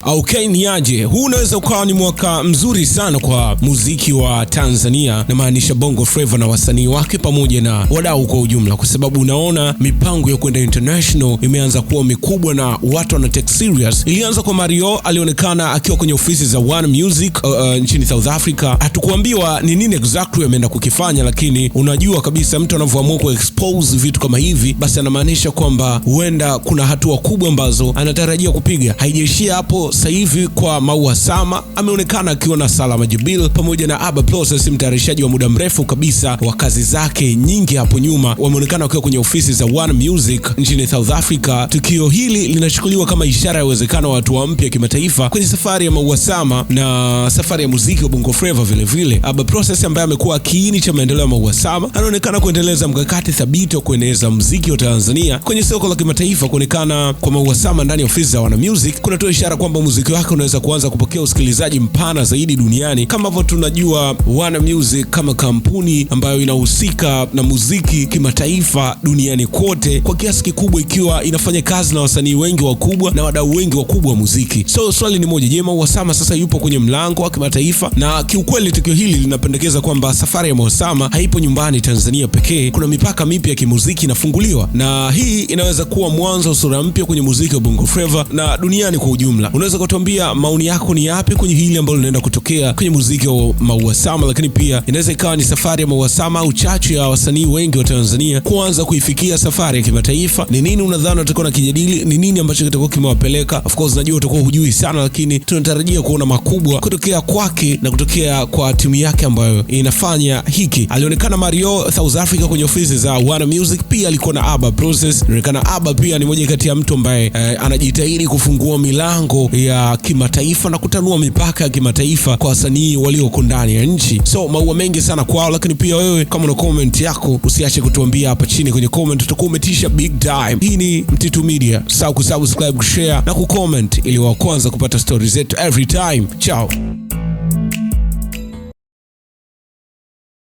Okay, ni aje? Huu unaweza ukawa ni mwaka mzuri sana kwa muziki wa Tanzania, na maanisha Bongo Flava na wasanii wake pamoja na wadau kwa ujumla, kwa sababu unaona mipango ya kwenda international imeanza kuwa mikubwa na watu wana take serious. Ilianza kwa Mario, alionekana akiwa kwenye ofisi za One Music nchini South Africa. Hatukuambiwa ni nini exactly ameenda kukifanya, lakini unajua kabisa mtu anavyoamua ku expose vitu kama hivi, basi anamaanisha kwamba huenda kuna hatua kubwa ambazo anatarajia kupiga. Haijaishia hapo. Sasa hivi kwa Maua Sama ameonekana akiwa na Salama Jabir pamoja na Aba Process, mtayarishaji wa muda mrefu kabisa wa kazi zake nyingi hapo nyuma, wameonekana wakiwa kwenye ofisi za One Music nchini South Africa. Tukio hili linachukuliwa kama ishara ya uwezekano wa hatua mpya kimataifa kwenye safari ya Maua Sama na safari ya muziki wa Bongo Flava vile vile. Aba Process ambaye amekuwa kiini cha maendeleo ya Maua Sama anaonekana kuendeleza mkakati thabiti wa kueneza muziki wa Tanzania kwenye soko la kimataifa. Kuonekana kwa Maua Sama ndani ya ofisi za One Music kunatoa ishara kwamba muziki wake unaweza kuanza kupokea usikilizaji mpana zaidi duniani. Kama hivyo tunajua One Music kama kampuni ambayo inahusika na muziki kimataifa duniani kote kwa kiasi kikubwa, ikiwa inafanya kazi na wasanii wengi wakubwa na wadau wengi wakubwa wa muziki. So swali ni moja, je, Maua Sama sasa yupo kwenye mlango wa kimataifa? Na kiukweli tukio hili linapendekeza kwamba safari ya Maua Sama haipo nyumbani Tanzania pekee. Kuna mipaka mipya ya kimuziki inafunguliwa, na hii inaweza kuwa mwanzo wa sura mpya kwenye muziki wa Bongo Flava na duniani kwa ujumla. Unaweza kutuambia maoni yako ni yapi kwenye hili ambalo linaenda kutokea kwenye muziki wa Maua Sama, lakini pia inaweza ikawa ni safari ya Maua Sama au chachu ya wasanii wengi wa Tanzania kuanza kuifikia safari ya kimataifa. Ni nini unadhani utakuwa na kijadili? Ni nini ambacho kitakuwa kimewapeleka? Of course najua utakuwa hujui sana, lakini tunatarajia kuona makubwa kutokea kwake na kutokea kwa timu yake ambayo inafanya hiki. Alionekana Mario South Africa kwenye ofisi za One Music, pia alikuwa na Aba Process. Inaonekana Aba pia ni moja kati ya mtu ambaye anajitahidi kufungua milango ya kimataifa na kutanua mipaka ya kimataifa kwa wasanii walioko ndani ya nchi. So maua mengi sana kwao, lakini pia wewe kama una comment yako usiache kutuambia hapa chini kwenye comment, tutakuwa umetisha big time. Hii ni Mtitu Media. Usisahau kusubscribe, share na kucomment ili wa kwanza kupata stories zetu every time. Ciao.